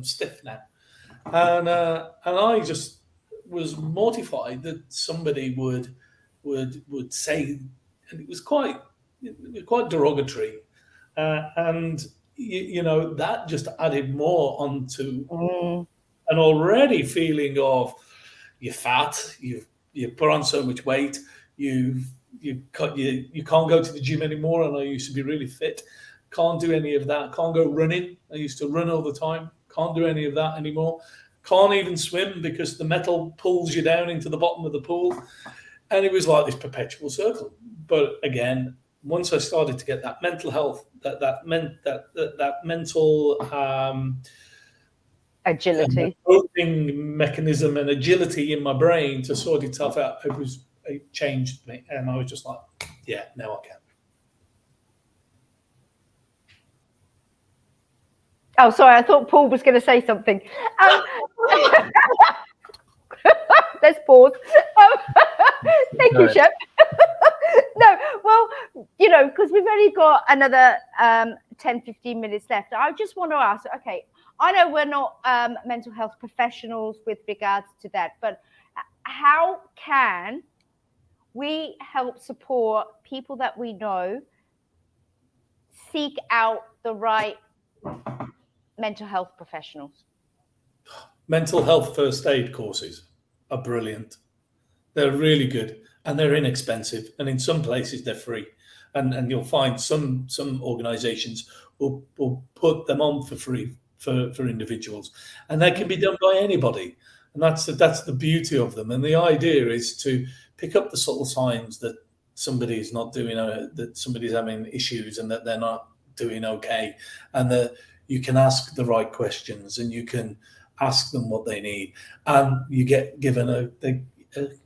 stiff now, and I just was mortified that somebody would say, and it was quite derogatory, and that just added more onto an already feeling of you're fat, you put on so much weight, you can't go to the gym anymore, and I used to be really fit. Can't do any of that. Can't go running. I used to run all the time. Can't do any of that anymore. Can't even swim because the metal pulls you down into the bottom of the pool. And it was like this perpetual circle. But again, once I started to get that mental health, that mental agility, coping mechanism and agility in my brain to sort itself out, it changed me. And I was just like, yeah, now I can. Oh, sorry, I thought Paul was going to say something. Let's pause. Thank you, Shep. No, well, because we've only got another 10, 15 minutes left. I just want to ask, okay, I know we're not mental health professionals with regards to that, but how can we help support people that we know seek out the right mental health professionals? Mental health first aid courses are brilliant. They're really good and they're inexpensive. And in some places they're free. And you'll find some organizations will put them on for free for individuals. And that can be done by anybody. And that's the beauty of them. And the idea is to pick up the subtle signs that somebody is not doing, that somebody's having issues and that they're not doing okay. And that you can ask the right questions and you can ask them what they need. And you get given a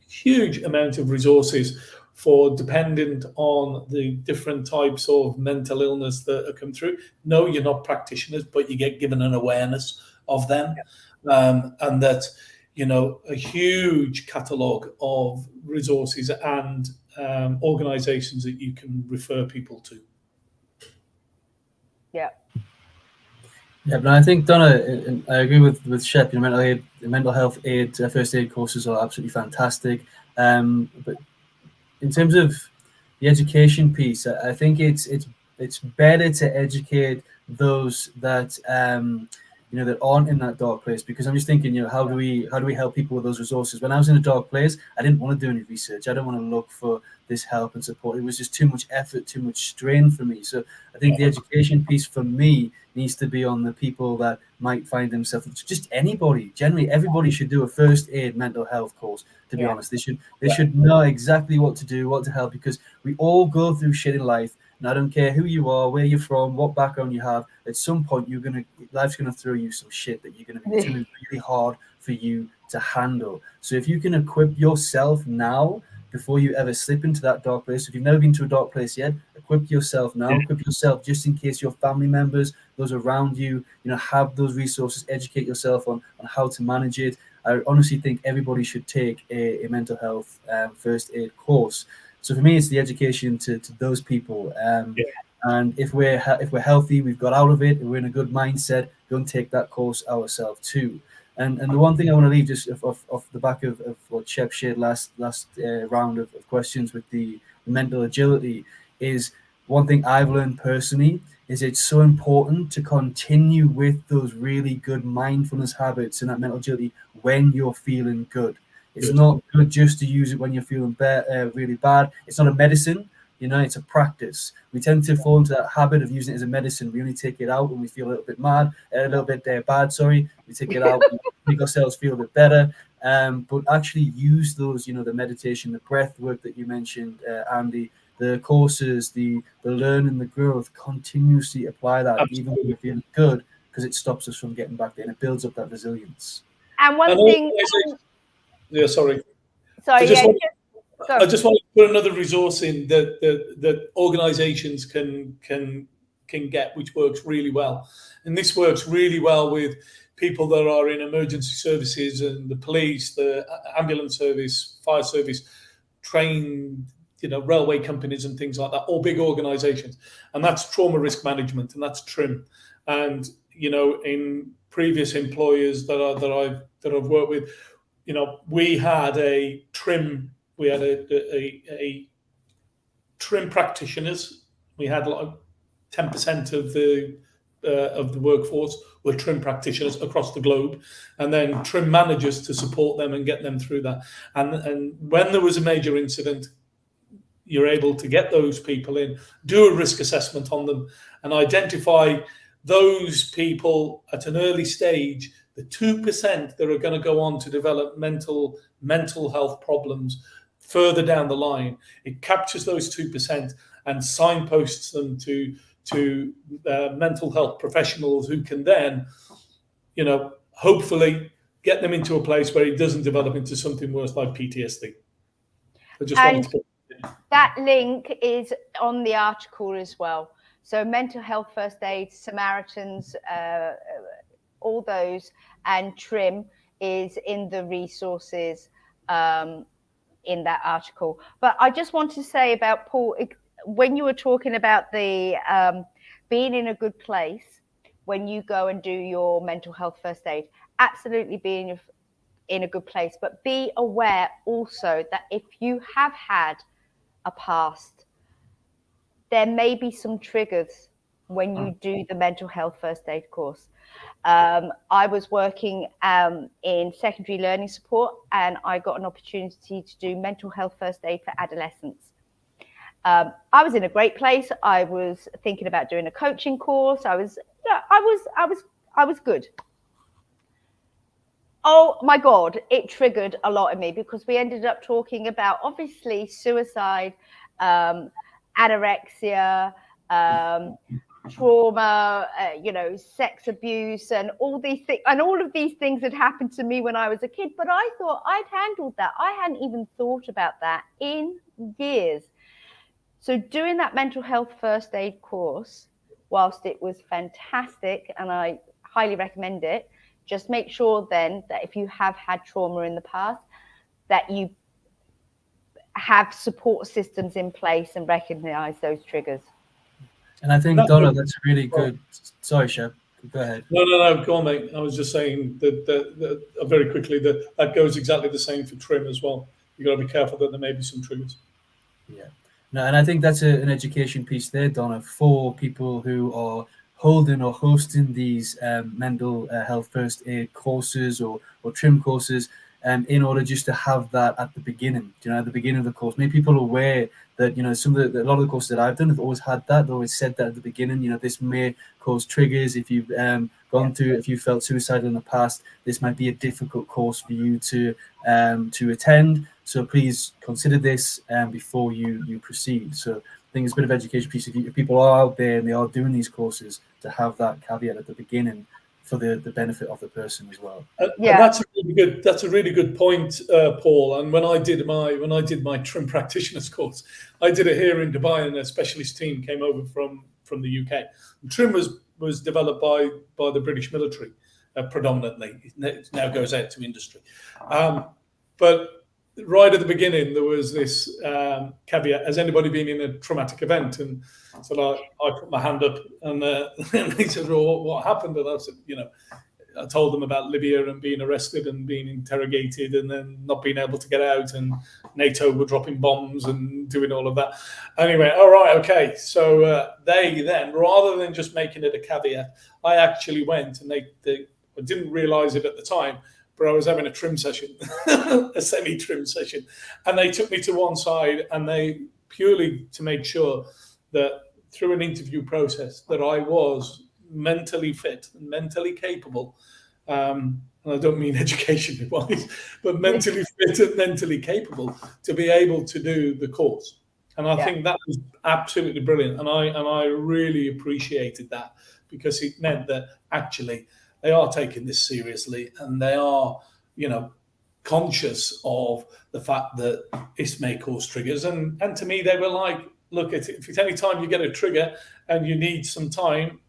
huge amount of resources for dependent on the different types of mental illness that come through. No, you're not practitioners, but you get given an awareness of them. And that, a huge catalogue of resources and organisations that you can refer people to. Yeah. Yeah, but I think, Donna, I agree with Shep. Mental health aid, first aid courses are absolutely fantastic. But in terms of the education piece, I think it's better to educate those that that aren't in that dark place, because I'm just thinking, how do we help people with those resources? When I was in a dark place, I didn't want to do any research. I didn't want to look for this help and support. It was just too much effort, too much strain for me. So I think the education piece for me needs to be on the people that might find themselves, just anybody. Generally, everybody should do a first aid mental health course, to be honest. They should know exactly what to do, what to help, because we all go through shit in life. And I don't care who you are, where you're from, what background you have. At some point, life's gonna throw you some shit that it's gonna be really hard for you to handle. So if you can equip yourself now, before you ever slip into that dark place, if you've never been to a dark place yet, equip yourself now. Equip yourself just in case your family members, those around you, have those resources. Educate yourself on how to manage it. I honestly think everybody should take a mental health first aid course. So for me, it's the education to those people. And if we're healthy, we've got out of it, we're in a good mindset, go and take that course ourselves too. And the one thing I want to leave just off the back of what Shep shared last round of questions with the mental agility is, one thing I've learned personally is it's so important to continue with those really good mindfulness habits and that mental agility when you're feeling good. It's not good just to use it when you're feeling really bad. It's not a medicine, it's a practice. We tend to fall into that habit of using it as a medicine. We only take it out when we feel a little bit bad. We take it out, make ourselves feel a bit better. But actually use those, the meditation, the breath work that you mentioned, Andy, the courses, the learning, the growth, continuously apply that. Absolutely. Even when we're feeling good, because it stops us from getting back there and it builds up that resilience. And one thing... Sorry. I just want to put another resource in that organisations can get, which works really well. And this works really well with people that are in emergency services and the police, the ambulance service, fire service, trained, railway companies and things like that, all big organisations. And that's trauma risk management, and that's TRIM. And in previous employers that I've worked with, we had a TRIM. We had a TRIM practitioners. We had like 10% of the workforce were TRIM practitioners across the globe, and then TRIM managers to support them and get them through that. And when there was a major incident, you're able to get those people in, do a risk assessment on them, and identify those people at an early stage, the 2% that are going to go on to develop mental health problems further down the line. It captures those 2% and signposts them to mental health professionals who can then, hopefully get them into a place where it doesn't develop into something worse like PTSD. That link is on the article as well. So mental health first aid, Samaritans, all those, and TRIM is in the resources in that article. But I just want to say about Paul, when you were talking about the being in a good place when you go and do your mental health first aid, absolutely being in a good place, but be aware also that if you have had a past, there may be some triggers when you do the mental health first aid course. I was working in secondary learning support, and I got an opportunity to do mental health first aid for adolescents. I was in a great place. I was thinking about doing a coaching course. I was good. Oh my God, it triggered a lot in me because we ended up talking about obviously suicide, anorexia, trauma, sex abuse, and all these things. And all of these things had happened to me when I was a kid, but I thought I'd handled that. I hadn't even thought about that in years. So doing that mental health first aid course, whilst it was fantastic and I highly recommend it, just make sure then that if you have had trauma in the past, that you have support systems in place and recognize those triggers. And I think, Donna, that's really good. Sorry, Shep, go ahead. No, go on, mate. I was just saying that very quickly that goes exactly the same for TRIM as well. You've got to be careful that there may be some triggers. Yeah. No, and I think that's an education piece there, Donna, for people who are holding or hosting these mental health first aid courses or TRIM courses, in order just to have that at the beginning, at the beginning of the course. Make people aware that, a lot of the courses that I've done have always had that. They always said that at the beginning, this may cause triggers. If you've if you felt suicidal in the past, this might be a difficult course for you to attend. So please consider this before you proceed. So I think it's a bit of education piece. If people are out there and they are doing these courses, to have that caveat at the beginning for the benefit of the person as well. Yeah, and that's a really good point, Paul. And when I did my TRIM practitioners course, I did it here in Dubai, and a specialist team came over from the UK. And TRIM was developed by the British military predominantly. It now goes out to industry, but right at the beginning, there was this caveat: has anybody been in a traumatic event? And so I put my hand up, and they said, "Well, what happened?" And I said, I told them about Libya and being arrested and being interrogated and then not being able to get out, and NATO were dropping bombs and doing all of that. Anyway, all right, okay. So they then, rather than just making it a caveat, I actually went, and they I didn't realize it at the time, but I was having a TRIM session, a semi-TRIM session, and they took me to one side, and they, purely to make sure that through an interview process that I was mentally fit and mentally capable, and I don't mean education-wise, but mentally fit and mentally capable to be able to do the course. And I think that was absolutely brilliant, and I really appreciated that, because it meant that actually they are taking this seriously, and they are, conscious of the fact that this may cause triggers. And to me, they were like, look, if it's any time you get a trigger and you need some time,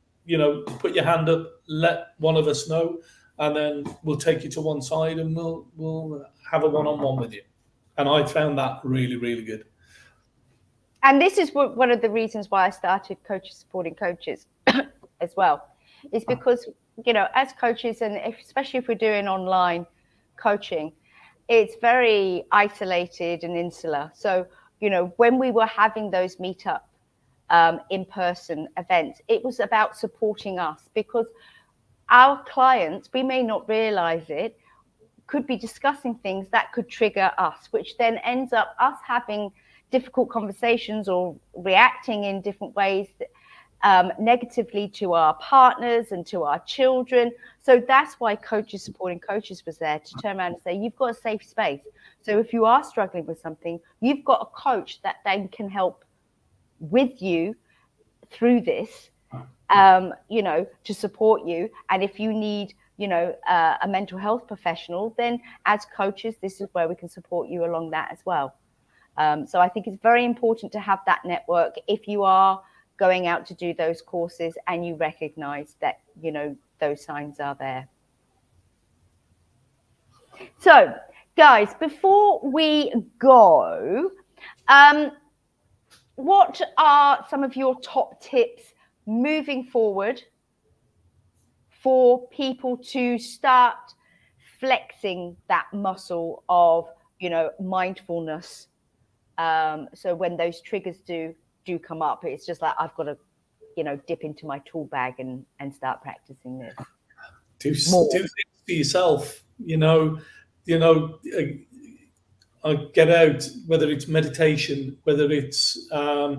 put your hand up, let one of us know, and then we'll take you to one side and we'll have a one-on-one with you. And I found that really, really good. And this is one of the reasons why I started Coaches Supporting Coaches as well, is because, as coaches, and especially if we're doing online coaching, it's very isolated and insular. So, when we were having those meetup in-person events, it was about supporting us, because our clients, we may not realize it, could be discussing things that could trigger us, which then ends up us having difficult conversations or reacting in different ways negatively to our partners and to our children. So that's why Coaches Supporting Coaches was there, to turn around and say, you've got a safe space. So if you are struggling with something, you've got a coach that then can help with you through this, to support you. And if you need, a mental health professional, then as coaches, this is where we can support you along that as well. So I think it's very important to have that network if you are going out to do those courses, and you recognize that, you know, those signs are there. So, guys, before we go, what are some of your top tips moving forward for people to start flexing that muscle of, you know, mindfulness? So when those triggers do come up, it's just like, I've got to, you know, dip into my tool bag and start practicing this. Do things for yourself. I get out, whether it's meditation, whether it's like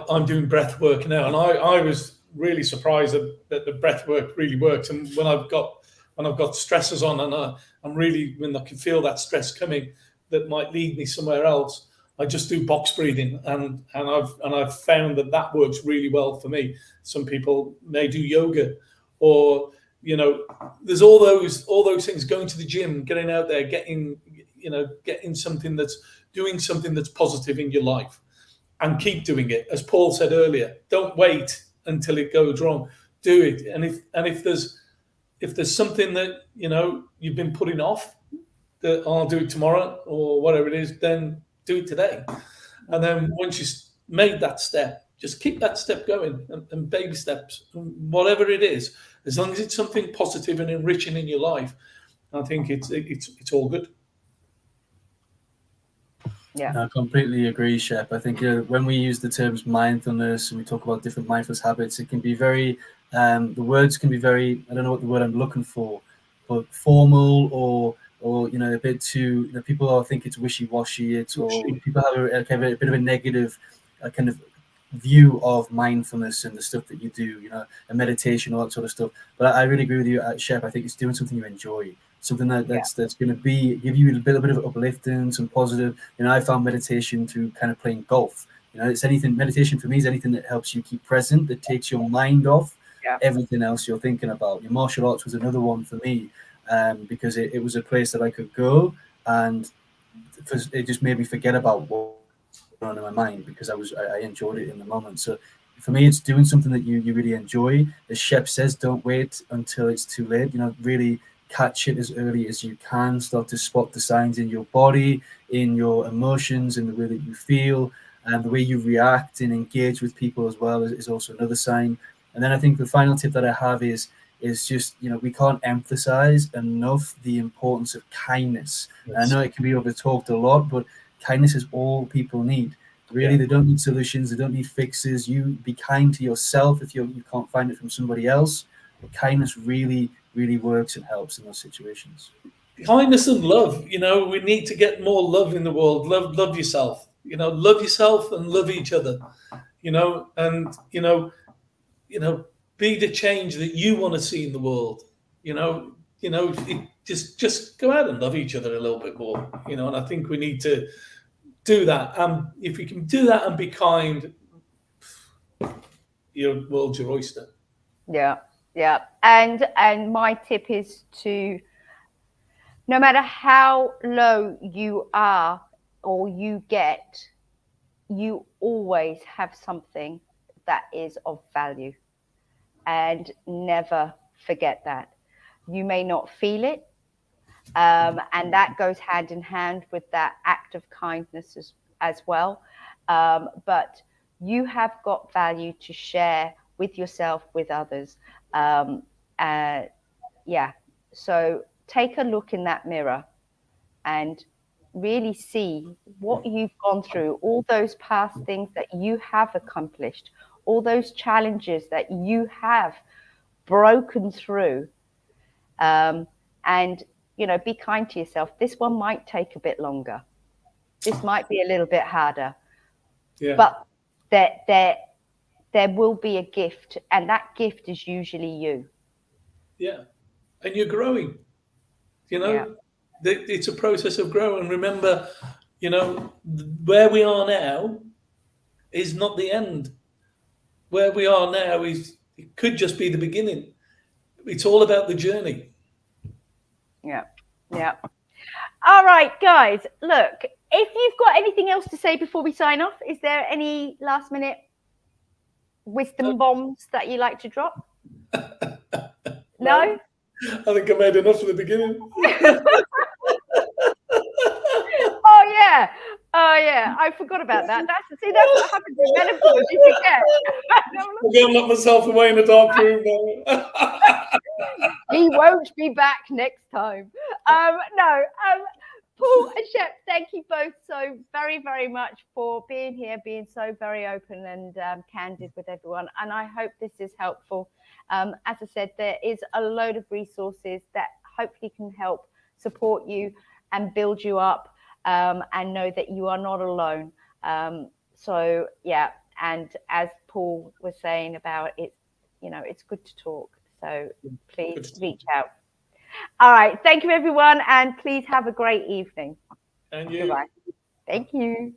I'm doing breath work now, and I was really surprised that the breath work really works. And when I've got stressors on, and I'm really, when I can feel that stress coming that might lead me somewhere else, I just do box breathing, and I've found that works really well for me. Some people may do yoga, or there's all those things. Going to the gym, getting out there, getting doing something that's positive in your life, and keep doing it. As Paul said earlier, don't wait until it goes wrong. Do it, and if there's something that you've been putting off, that I'll do it tomorrow or whatever it is, then do it today. And then once you made that step, just keep that step going, and baby steps, whatever it is, as long as it's something positive and enriching in your life, I think it's all good. Yeah, I completely agree, Shep. I think when we use the terms mindfulness and we talk about different mindfulness habits, it can be very, the words can be very, I don't know what the word I'm looking for, but formal or a bit too, people think it's wishy-washy, or people have a bit of a negative kind of view of mindfulness and the stuff that you do, and meditation, all that sort of stuff. But I really agree with you, Shep. I think it's doing something you enjoy, something that's going to give you a little bit of uplifting, some positive. I found meditation through kind of playing golf. Meditation for me is anything that helps you keep present, that takes your mind off everything else you're thinking about. Your martial arts was another one for me, because it was a place that I could go, and it just made me forget about what on in my mind, because I enjoyed it in the moment. So for me, it's doing something that you really enjoy. As Shep says, don't wait until it's too late. Really catch it as early as you can. Start to spot the signs in your body, in your emotions, in the way that you feel, and the way you react and engage with people as well is also another sign. And then I think the final tip that I have is just, we can't emphasize enough the importance of kindness. Yes. I know it can be over-talked a lot, but kindness is all people need. Really, They don't need solutions. They don't need fixes. You be kind to yourself if you can't find it from somebody else. But kindness really, really works and helps in those situations. Kindness and love. We need to get more love in the world. Love yourself. Love yourself and love each other. Be the change that you want to see in the world. Just go out and love each other a little bit more. And I think we need to do that. If we can do that and be kind, your world's your oyster. Yeah. And my tip is to, no matter how low you are or you get, you always have something that is of value, and never forget that. You may not feel it, and that goes hand in hand with that act of kindness as well. But you have got value to share with yourself, with others. So take a look in that mirror and really see what you've gone through, all those past things that you have accomplished, all those challenges that you have broken through. And be kind to yourself. This one might take a bit longer. This might be a little bit harder. Yeah. But there will be a gift, and that gift is usually you. Yeah. And you're growing. It's a process of growing. Remember, where we are now is not the end. Where we are now it could just be the beginning. It's all about the journey. Yeah. All right, guys, look, if you've got anything else to say before we sign off, is there any last minute wisdom bombs that you like to drop? No? I think I made enough at the beginning. Oh yeah, I forgot about that. That's what happens in menopause. You forget. I'm going to lock myself away in a dark room now. He won't be back next time. No. Paul and Shep, thank you both so very, very much for being here, being so very open and candid with everyone. And I hope this is helpful. As I said, there is a load of resources that hopefully can help support you and build you up, and know that you are not alone. So yeah, and as Paul was saying about it, it's good to talk. So please reach out. All right. Thank you, everyone. And please have a great evening. And you. Goodbye. Thank you.